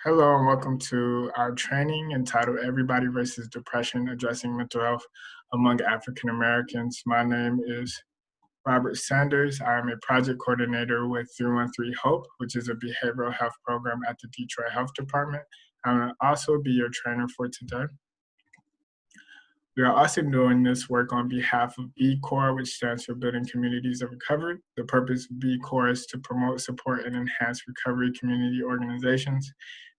Hello and welcome to our training entitled Everybody versus Depression, Addressing Mental Health Among African Americans. My name is Robert Sanders. I am a project coordinator with 313 HOPE, which is a behavioral health program at the Detroit Health Department. I will also be your trainer for today. We are also doing this work on behalf of B-Corps, which stands for Building Communities of Recovery. The purpose of B-Corps is to promote, support, and enhance recovery community organizations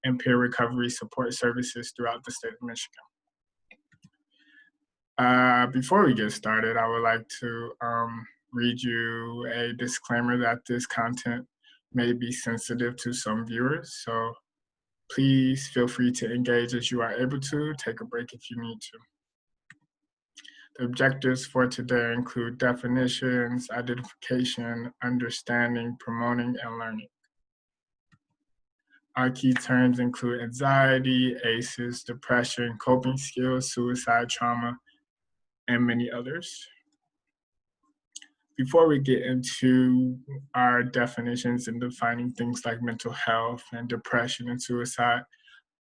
and peer recovery support services throughout the state of Michigan. Before we get started, I would like to read you a disclaimer that this content may be sensitive to some viewers, so please feel free to engage as you are able to. Take a break if you need to. The objectives for today include definitions, identification, understanding, promoting, and learning. Our key terms include anxiety, ACEs, depression, coping skills, suicide, trauma, and many others. Before we get into our definitions and defining things like mental health and depression and suicide,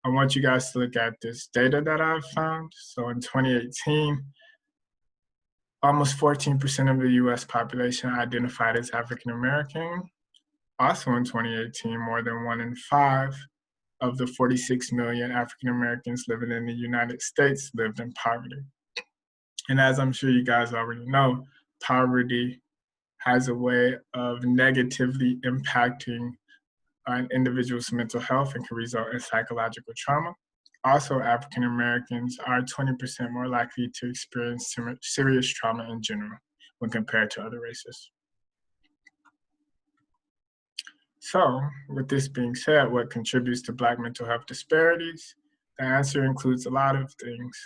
I want you guys to look at this data that I've found. So in 2018, almost 14% of the US population identified as African American. Also in 2018, more than 1 in 5 of the 46 million African Americans living in the United States lived in poverty. And as I'm sure you guys already know, poverty has a way of negatively impacting an individual's mental health and can result in psychological trauma. Also, African Americans are 20% more likely to experience serious trauma in general when compared to other races. So, with this being said, what contributes to Black mental health disparities? The answer includes a lot of things,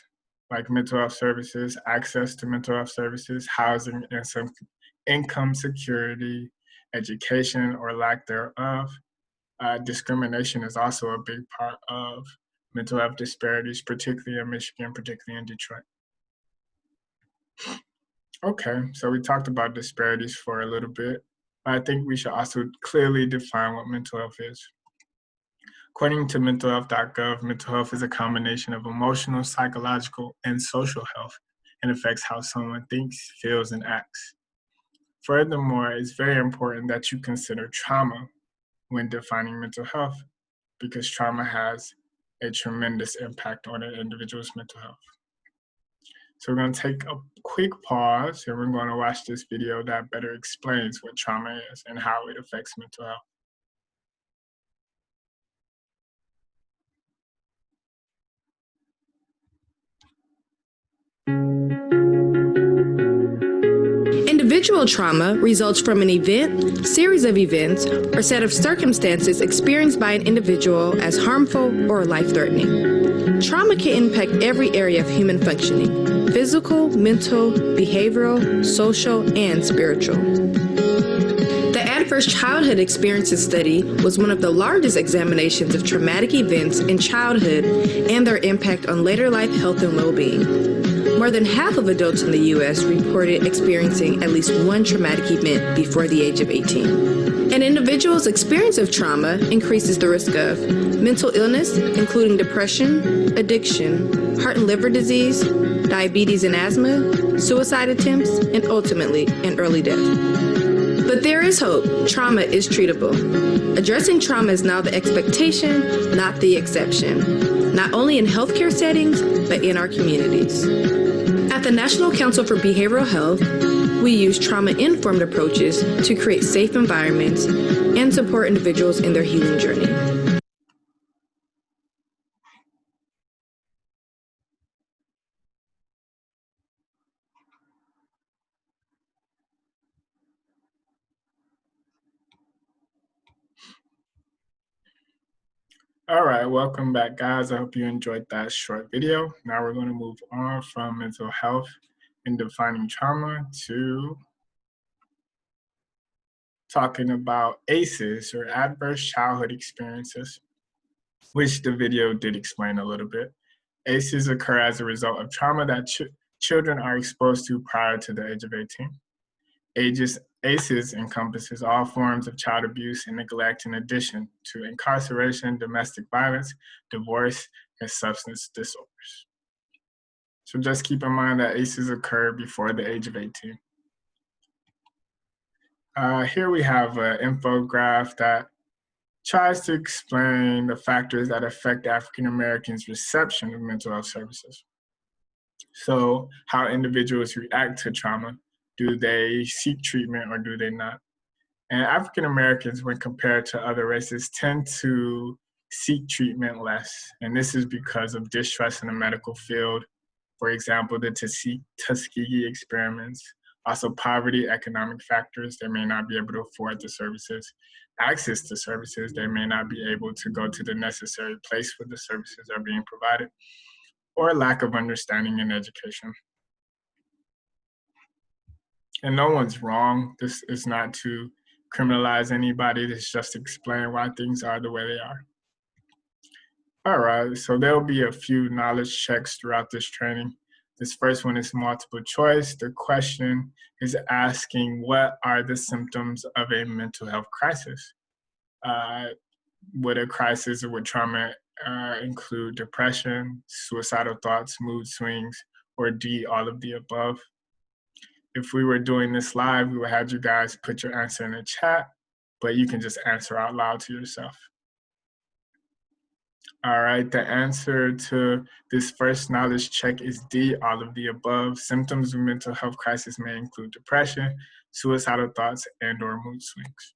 like mental health services, access to mental health services, housing, and some income security, education or lack thereof. Discrimination is also a big part of mental health disparities, particularly in Michigan, particularly in Detroit. Okay, so we talked about disparities for a little bit. I think we should also clearly define what mental health is. According to mentalhealth.gov, mental health is a combination of emotional, psychological, and social health and affects how someone thinks, feels, and acts. Furthermore, it's very important that you consider trauma when defining mental health because trauma has a tremendous impact on an individual's mental health. So we're going to take a quick pause and we're going to watch this video that better explains what trauma is and how it affects mental health. Individual trauma results from an event, series of events, or set of circumstances experienced by an individual as harmful or life-threatening. Trauma can impact every area of human functioning: physical, mental, behavioral, social, and spiritual. The Adverse Childhood Experiences Study was one of the largest examinations of traumatic events in childhood and their impact on later life health and well-being. More than half of adults in the U.S. reported experiencing at least one traumatic event before the age of 18. An individual's experience of trauma increases the risk of mental illness, including depression, addiction, heart and liver disease, diabetes and asthma, suicide attempts, and ultimately, an early death. But there is hope. Trauma is treatable. Addressing trauma is now the expectation, not the exception, not only in healthcare settings, but in our communities. At the National Council for Behavioral Health, we use trauma-informed approaches to create safe environments and support individuals in their healing journey. All right, welcome back, guys. I hope you enjoyed that short video. Now we're going to move on from mental health and defining trauma to talking about ACEs, or adverse childhood experiences, which the video did explain a little bit. ACEs occur as a result of trauma that children are exposed to prior to the age of 18. ACEs encompasses all forms of child abuse and neglect in addition to incarceration, domestic violence, divorce, and substance disorders. So just keep in mind that ACEs occur before the age of 18. Here we have an infographic that tries to explain the factors that affect African Americans' reception of mental health services. So how individuals react to trauma. Do they seek treatment or do they not? And African Americans, when compared to other races, tend to seek treatment less. And this is because of distrust in the medical field. For example, the Tuskegee experiments, also poverty, economic factors, they may not be able to afford the services, access to services, they may not be able to go to the necessary place where the services are being provided, or lack of understanding in education. And no one's wrong. This is not to criminalize anybody. This is just to explain why things are the way they are. All right, so there'll be a few knowledge checks throughout this training. This first one is multiple choice. The question is asking, what are the symptoms of a mental health crisis? Would a crisis or would trauma include depression, suicidal thoughts, mood swings, or D, all of the above? If we were doing this live, we would have you guys put your answer in the chat, but you can just answer out loud to yourself. All right, the answer to this first knowledge check is D, all of the above. Symptoms of mental health crisis may include depression, suicidal thoughts, and or mood swings.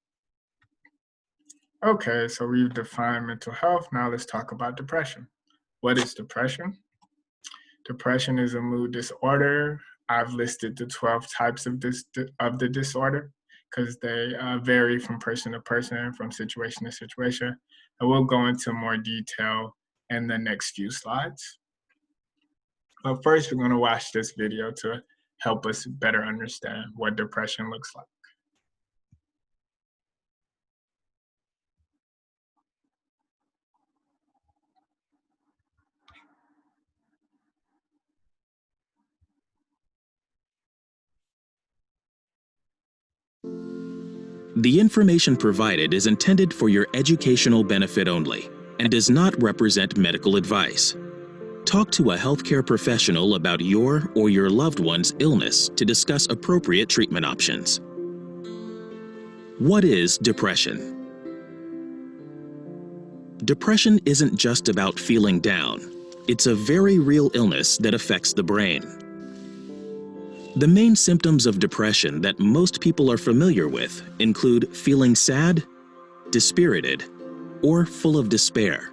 Okay, so we've defined mental health. Now let's talk about depression. What is depression? Depression is a mood disorder. I've listed the 12 types of the disorder because they vary from person to person, from situation to situation. And we'll go into more detail in the next few slides. But first, we're going to watch this video to help us better understand what depression looks like. The information provided is intended for your educational benefit only and does not represent medical advice. Talk to a healthcare professional about your or your loved one's illness to discuss appropriate treatment options. What is depression? Depression isn't just about feeling down. It's a very real illness that affects the brain. The main symptoms of depression that most people are familiar with include feeling sad, dispirited, or full of despair.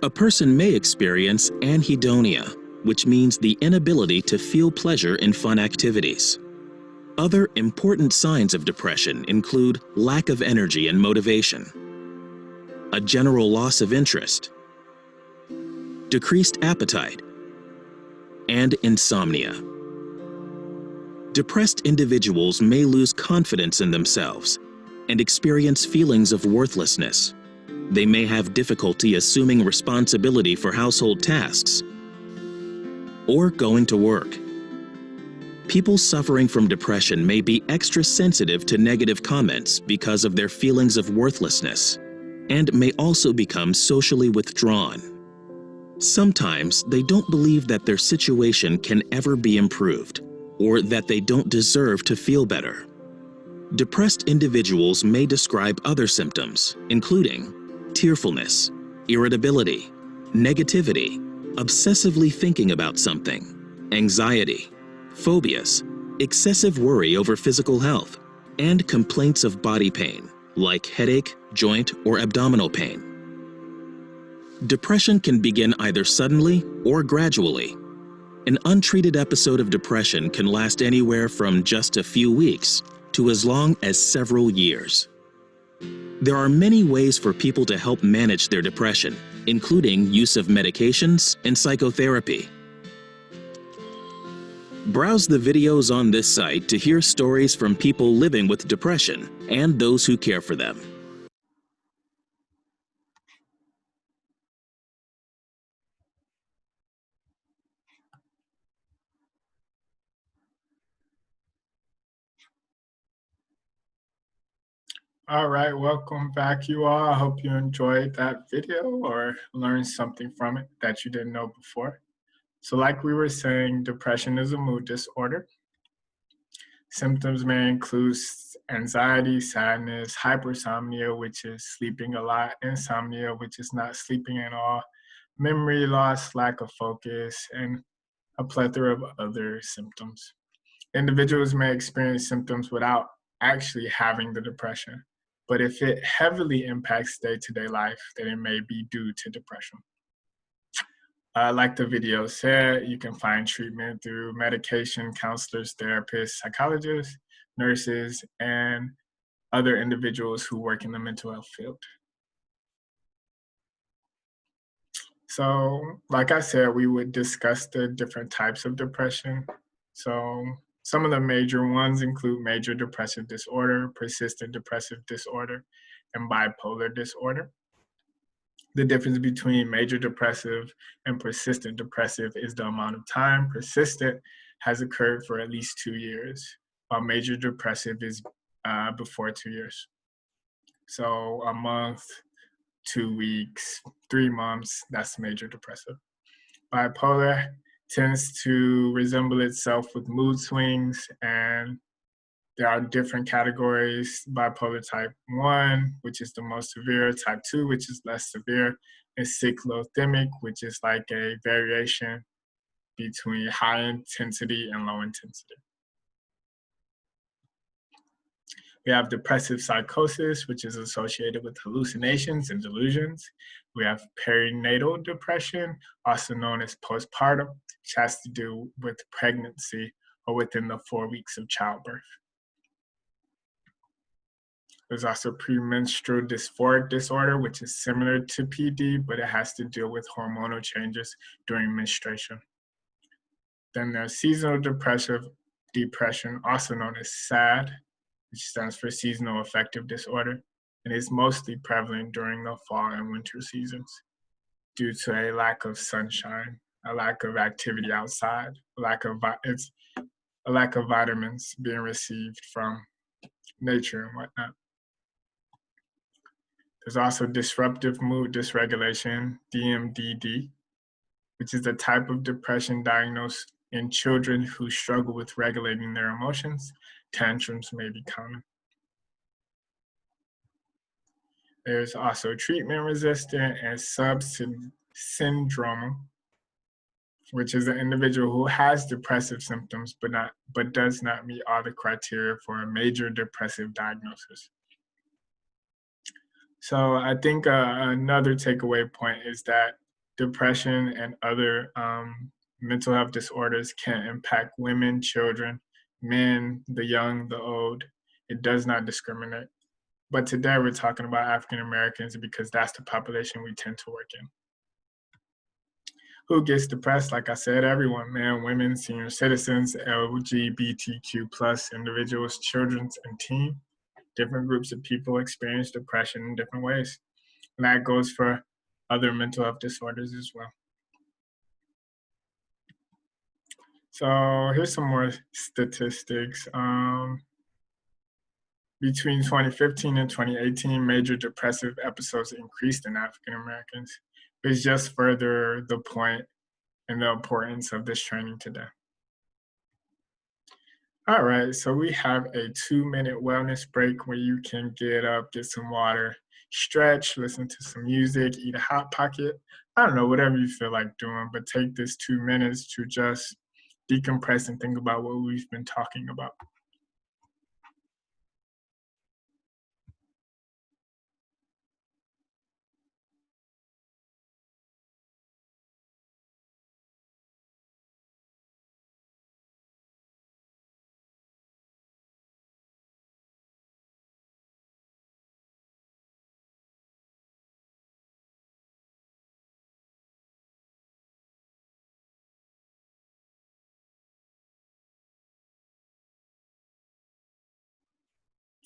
A person may experience anhedonia, which means the inability to feel pleasure in fun activities. Other important signs of depression include lack of energy and motivation, a general loss of interest, decreased appetite, and insomnia. Depressed individuals may lose confidence in themselves and experience feelings of worthlessness. They may have difficulty assuming responsibility for household tasks or going to work. People suffering from depression may be extra sensitive to negative comments because of their feelings of worthlessness and may also become socially withdrawn. Sometimes they don't believe that their situation can ever be improved or that they don't deserve to feel better. Depressed individuals may describe other symptoms, including tearfulness, irritability, negativity, obsessively thinking about something, anxiety, phobias, excessive worry over physical health, and complaints of body pain, like headache, joint, or abdominal pain. Depression can begin either suddenly or gradually. An untreated episode of depression can last anywhere from just a few weeks to as long as several years. There are many ways for people to help manage their depression, including use of medications and psychotherapy. Browse the videos on this site to hear stories from people living with depression and those who care for them. All right, welcome back, you all. I hope you enjoyed that video or learned something from it that you didn't know before. So, like we were saying, depression is a mood disorder. Symptoms may include anxiety, sadness, hypersomnia, which is sleeping a lot, insomnia, which is not sleeping at all, memory loss, lack of focus, and a plethora of other symptoms. Individuals may experience symptoms without actually having the depression, but if it heavily impacts day-to-day life, then it may be due to depression. Like the video said, you can find treatment through medication, counselors, therapists, psychologists, nurses, and other individuals who work in the mental health field. So, like I said, we would discuss the different types of depression. So, some of the major ones include major depressive disorder, persistent depressive disorder, and bipolar disorder. The difference between major depressive and persistent depressive is the amount of time. Persistent has occurred for at least 2 years, while major depressive is before 2 years. So, a month, 2 weeks, 3 months, that's major depressive. Bipolar tends to resemble itself with mood swings, and there are different categories: bipolar type 1, which is the most severe, type 2, which is less severe, and cyclothymic, which is like a variation between high intensity and low intensity. We have depressive psychosis, which is associated with hallucinations and delusions. We have perinatal depression, also known as postpartum, which has to do with pregnancy or within the 4 weeks of childbirth. There's also premenstrual dysphoric disorder, which is similar to PD, but it has to deal with hormonal changes during menstruation. Then there's seasonal depression, also known as SAD, which stands for seasonal affective disorder, and is mostly prevalent during the fall and winter seasons due to a lack of sunshine, a lack of activity outside, it's a lack of vitamins being received from nature and whatnot. There's also disruptive mood dysregulation, DMDD, which is a type of depression diagnosed in children who struggle with regulating their emotions. Tantrums may be common. There's also treatment resistant and subsyndrome, which is an individual who has depressive symptoms but does not meet all the criteria for a major depressive diagnosis. So I think another takeaway point is that depression and other mental health disorders can impact women, children, men, the young, the old. It does not discriminate. But today we're talking about African Americans because that's the population we tend to work in. Who gets depressed? Like I said, everyone, men, women, senior citizens, LGBTQ plus individuals, children, and teens. Different groups of people experience depression in different ways. And that goes for other mental health disorders as well. So here's some more statistics. Between 2015 and 2018, major depressive episodes increased in African Americans, which just further the point and the importance of this training today. All right, so we have a 2-minute wellness break where you can get up, get some water, stretch, listen to some music, eat a Hot Pocket. I don't know, whatever you feel like doing, but take this 2 minutes to just decompress and think about what we've been talking about.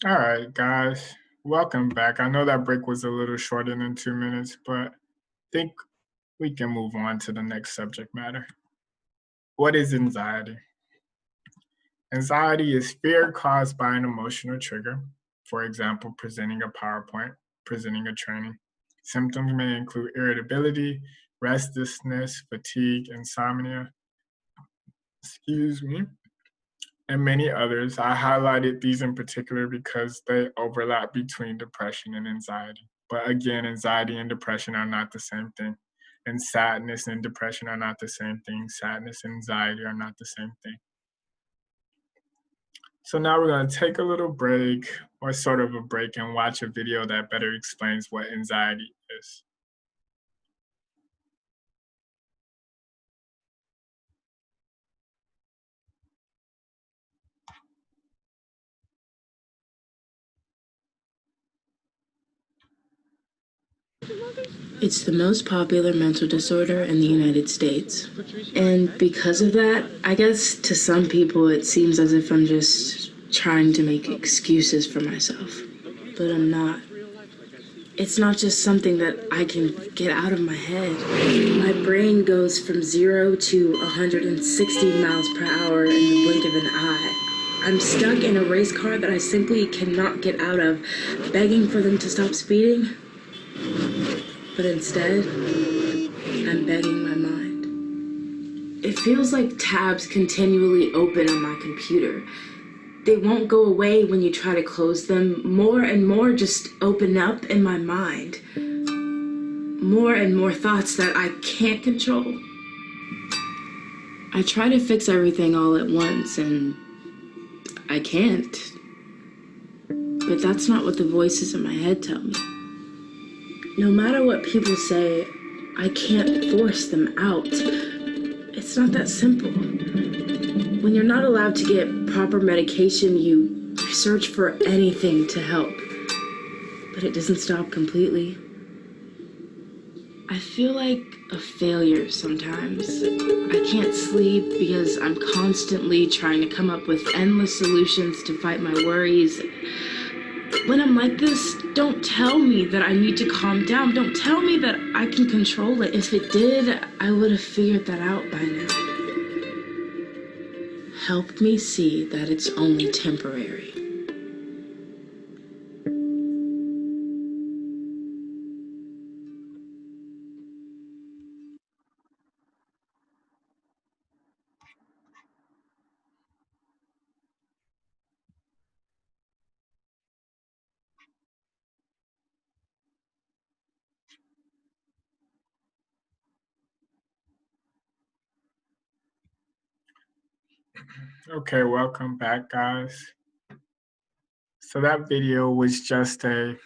All right, guys, welcome back. I know that break was a little shorter than 2 minutes, but I think we can move on to the next subject matter. What is anxiety? Anxiety is fear caused by an emotional trigger. for example, presenting a PowerPoint, presenting a training. Symptoms may include irritability, restlessness, fatigue, insomnia, excuse me, and many others. I highlighted these in particular because they overlap between depression and anxiety. But again, anxiety and depression are not the same thing. And sadness and depression are not the same thing. Sadness and anxiety are not the same thing. So now we're going to take a little break, or sort of a break, and watch a video that better explains what anxiety is. It's the most popular mental disorder in the United States. And because of that, I guess to some people it seems as if I'm just trying to make excuses for myself. But I'm not. It's not just something that I can get out of my head. My brain goes from 0 to 160 miles per hour in the blink of an eye. I'm stuck in a race car that I simply cannot get out of, begging for them to stop speeding. But instead, I'm begging my mind. It feels like tabs continually open on my computer. They won't go away when you try to close them. More and more just open up in my mind. More and more thoughts that I can't control. I try to fix everything all at once, and I can't. But that's not what the voices in my head tell me. No matter what people say, I can't force them out. It's not that simple. When you're not allowed to get proper medication, you search for anything to help. But it doesn't stop completely. I feel like a failure sometimes. I can't sleep because I'm constantly trying to come up with endless solutions to fight my worries. When I'm like this, don't tell me that I need to calm down. Don't tell me that I can control it. If it did, I would have figured that out by now. Help me see that it's only temporary. Okay, welcome back, guys. So that video was just a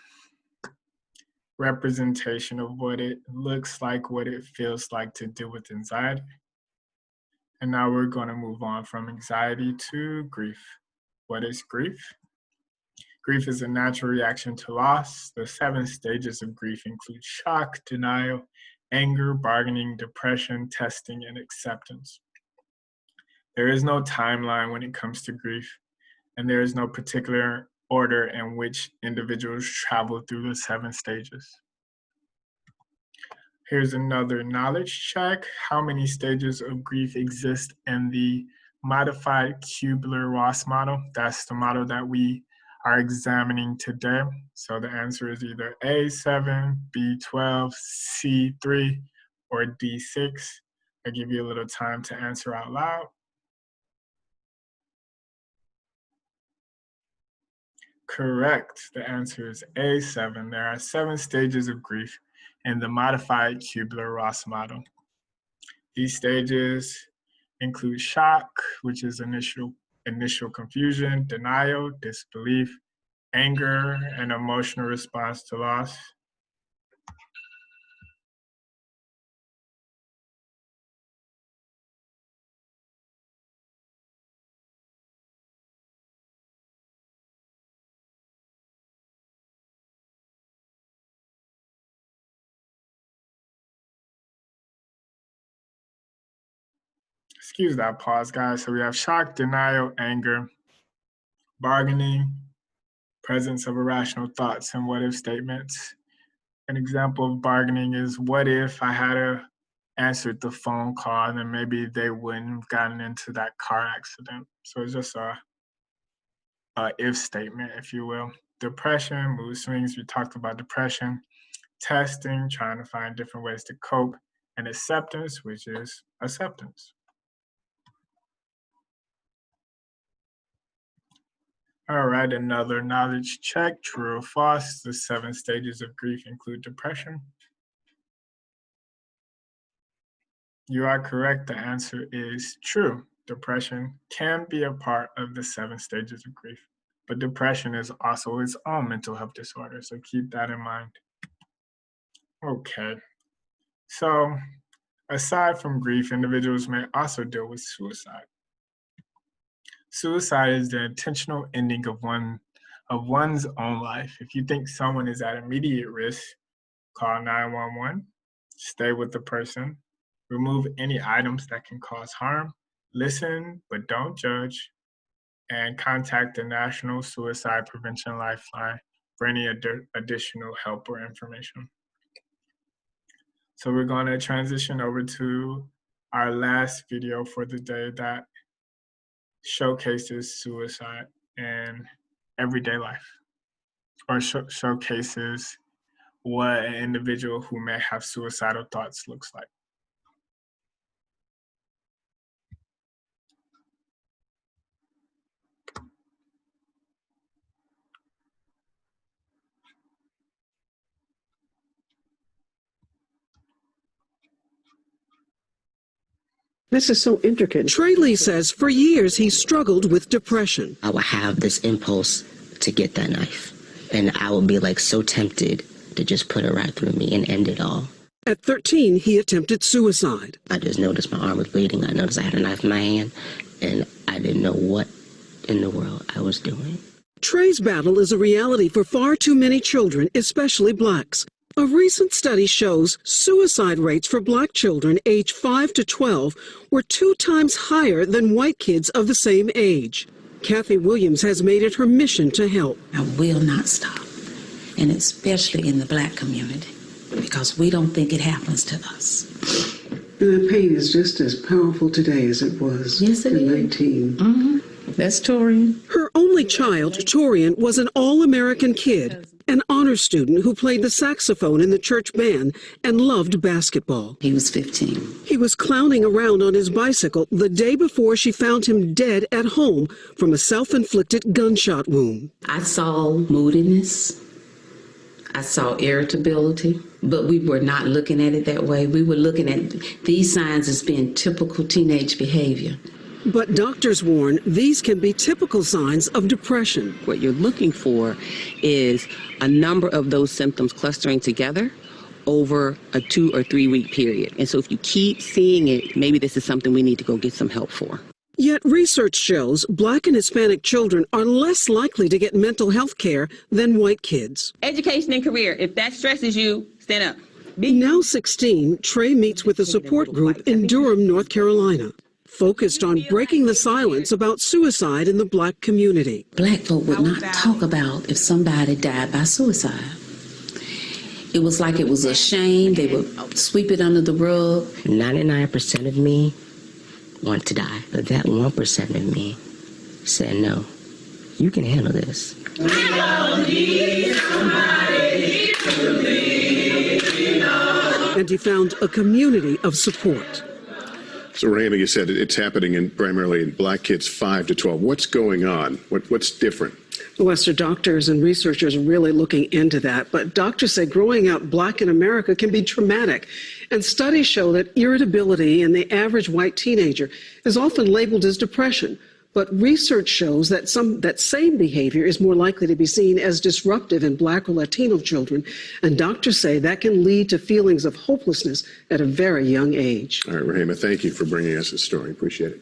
representation of what it looks like, what it feels like to deal with anxiety. And now we're going to move on from anxiety to grief. What is grief? Grief is a natural reaction to loss. The 7 stages of grief include shock, denial, anger, bargaining, depression, testing, and acceptance. There is no timeline when it comes to grief, and there is no particular order in which individuals travel through the 7 stages. Here's another knowledge check. How many stages of grief exist in the modified Kubler-Ross model? That's the model that we are examining today. So the answer is either A7, B12, C3, or D6. I'll give you a little time to answer out loud. Correct. The answer is A7. There are 7 stages of grief in the modified Kubler-Ross model. These stages include shock, which is initial confusion, denial, disbelief, anger, and emotional response to loss. Excuse that pause, guys. So we have shock, denial, anger, bargaining, presence of irrational thoughts, and what if statements. An example of bargaining is, what if I had answered the phone call and then maybe they wouldn't have gotten into that car accident? So it's just a if statement, if you will. depression, mood swings, we talked about depression, testing, trying to find different ways to cope, and acceptance, which is acceptance. All right, another knowledge check, true or false. The 7 stages of grief include depression. You are correct. The answer is true. Depression can be a part of the 7 stages of grief, but depression is also its own mental health disorder, so keep that in mind. Okay, so aside from grief, individuals may also deal with suicide. Suicide is the intentional ending of one's own life. If you think someone is at immediate risk, call 911, stay with the person, remove any items that can cause harm, listen but don't judge, and contact the National Suicide Prevention Lifeline for any additional help or information. So we're going to transition over to our last video for the day that showcases suicide in everyday life, or showcases what an individual who may have suicidal thoughts looks like. This is so intricate. Trey Lee says for years he struggled with depression. I would have this impulse to get that knife, and I would be like so tempted to just put it right through me and end it all. At 13, he attempted suicide. I just noticed my arm was bleeding. I noticed I had a knife in my hand, and I didn't know what in the world I was doing. Trey's battle is a reality for far too many children, especially blacks. A recent study shows suicide rates for black children aged 5 to 12 were 2 times higher than white kids of the same age. Kathy Williams has made it her mission to help. I will not stop, and especially in the black community, because we don't think it happens to us. The pain is just as powerful today as it was Yes, it in is. 19. That's Torian. Her only child, Torian, was an all-American kid, an honor student who played the saxophone in the church band and loved basketball. He was 15. He was clowning around on his bicycle the day before she found him dead at home from a self-inflicted gunshot wound. I saw moodiness. I saw irritability, but we were not looking at it that way. We were looking at these signs as being typical teenage behavior. But doctors warn these can be typical signs of depression. What you're looking for is a number of those symptoms clustering together over a 2 or 3 week period. And so if you keep seeing it, maybe this is something we need to go get some help for. Yet research shows black and Hispanic children are less likely to get mental health care than white kids. Education and career, if that stresses you, stand up. Now 16, Trey meets with a support group in Durham, North Carolina, focused on breaking the silence about suicide in the black community. Black folk would not talk about if somebody died by suicide. It was like it was a shame. They would sweep it under the rug. 99% of me want to die, but that 1% of me said, no, you can handle this. And he found a community of support. So, Rahima, you said it's happening primarily in black kids 5 to 12. What's going on? What's different? Western doctors and researchers are really looking into that. But doctors say growing up black in America can be traumatic. And studies show that irritability in the average white teenager is often labeled as depression. But research shows that that same behavior is more likely to be seen as disruptive in black or Latino children. And doctors say that can lead to feelings of hopelessness at a very young age. All right, Rahima, thank you for bringing us this story. Appreciate it.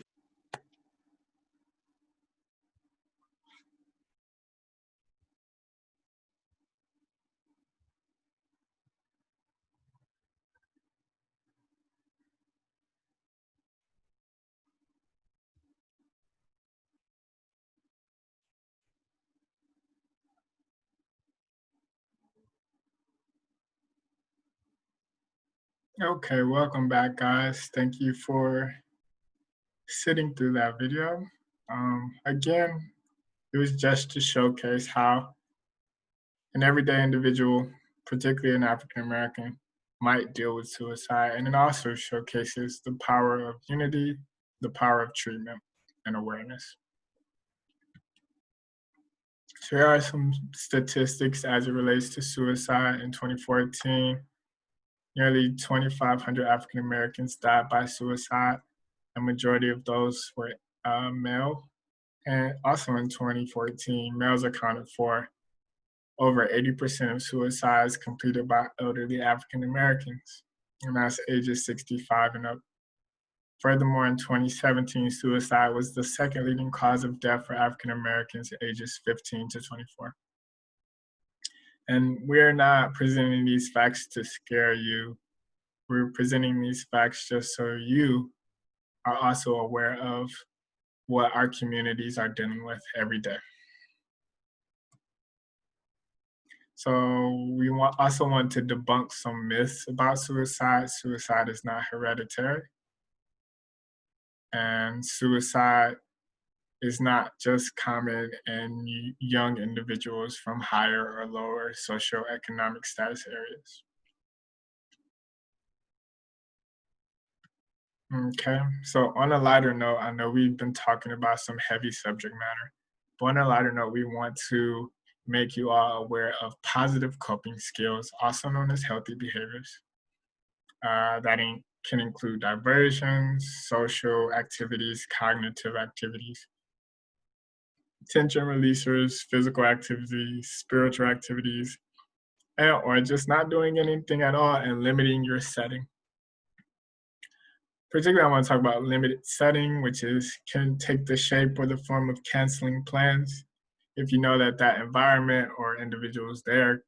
Okay, welcome back, guys. Thank you for sitting through that video. Again, it was just to showcase how An everyday individual, particularly an African American, might deal with suicide, and it also showcases the power of unity, the power of treatment, and awareness. So here are some statistics as it relates to suicide in 2014. Nearly 2,500 African Americans died by suicide. A majority of those were male. And also in 2014, males accounted for over 80% of suicides completed by elderly African Americans, and that's ages 65 and up. Furthermore, in 2017, suicide was the second leading cause of death for African Americans ages 15 to 24. And we're not presenting these facts to scare you. We're presenting these facts just so you are also aware of what our communities are dealing with every day. So we also want to debunk some myths about suicide. Suicide is not hereditary. And suicide is not just common in young individuals from higher or lower socioeconomic status areas. Okay, so on a lighter note, I know we've been talking about some heavy subject matter, but on a lighter note, we want to make you all aware of positive coping skills, also known as healthy behaviors, that can include diversions, social activities, cognitive activities, tension releasers, physical activities, spiritual activities, or just not doing anything at all and limiting your setting. Particularly, I want to talk about limited setting, which can take the shape or the form of canceling plans. If you know that that environment or individuals there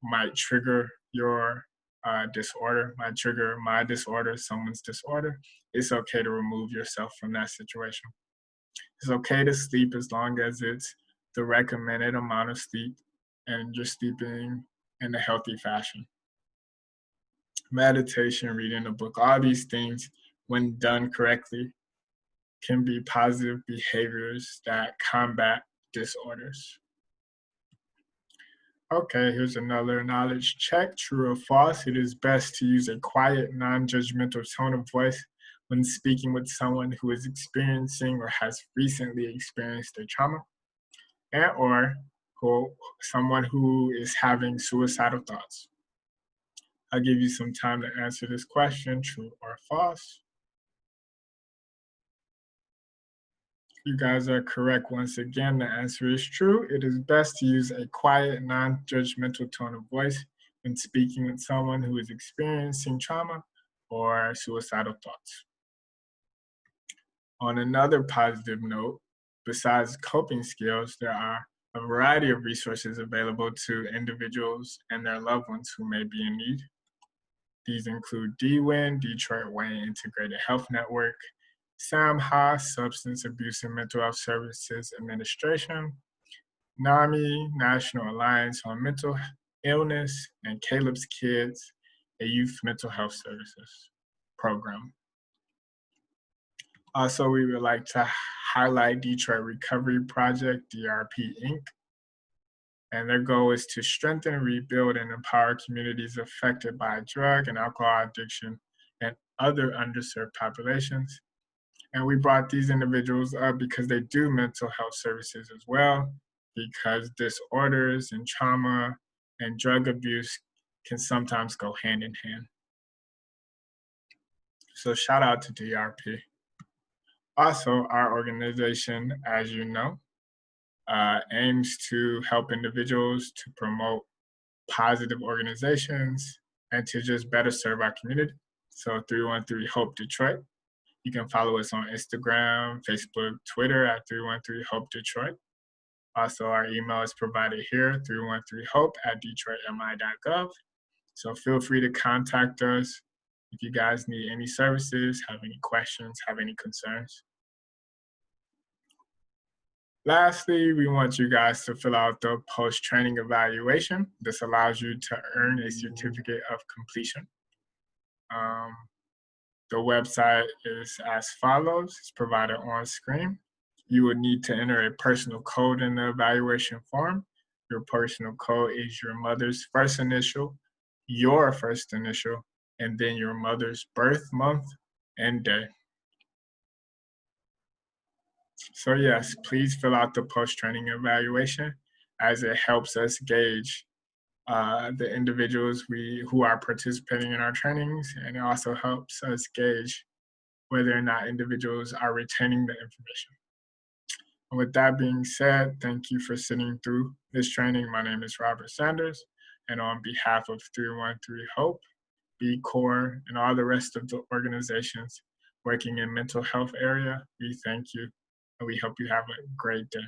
might trigger your disorder, might trigger my disorder, someone's disorder, it's okay to remove yourself from that situation. It's okay to sleep as long as it's the recommended amount of sleep and you're sleeping in a healthy fashion. Meditation, reading a book, all these things, when done correctly, can be positive behaviors that combat disorders. Okay, here's another knowledge check. True or false? It is best to use a quiet, non-judgmental tone of voice when speaking with someone who is experiencing or has recently experienced a trauma, or someone who is having suicidal thoughts. I'll give you some time to answer this question, true or false. You guys are correct once again. The answer is true. It is best to use a quiet, non-judgmental tone of voice when speaking with someone who is experiencing trauma or suicidal thoughts. On another positive note, besides coping skills, there are a variety of resources available to individuals and their loved ones who may be in need. These include DWIN, Detroit Wayne Integrated Health Network, SAMHSA, Substance Abuse and Mental Health Services Administration, NAMI, National Alliance on Mental Illness, and Caleb's Kids, a youth mental health services program. Also, we would like to highlight Detroit Recovery Project, DRP Inc. And their goal is to strengthen, rebuild, and empower communities affected by drug and alcohol addiction and other underserved populations. And we brought these individuals up because they do mental health services as well, because disorders and trauma and drug abuse can sometimes go hand in hand. So shout out to DRP. Also, our organization, as you know, aims to help individuals to promote positive organizations and to just better serve our community. So 313 Hope Detroit. You can follow us on Instagram, Facebook, Twitter at 313 Hope Detroit. Also, our email is provided here, 313hope@detroitmi.gov. So feel free to contact us if you guys need any services, have any questions, have any concerns. Lastly, we want you guys to fill out the post-training evaluation. This allows you to earn a certificate of completion. The website is as follows. It's provided on screen. You would need to enter a personal code in the evaluation form. Your personal code is your mother's first initial, your first initial, and then your mother's birth month and day. So yes, please fill out the post-training evaluation as it helps us gauge the individuals who are participating in our trainings, and it also helps us gauge whether or not individuals are retaining the information. And with that being said, thank you for sitting through this training. My name is Robert Sanders, and on behalf of 313 HOPE, B Corps, and all the rest of the organizations working in mental health area, we thank you, and we hope you have a great day.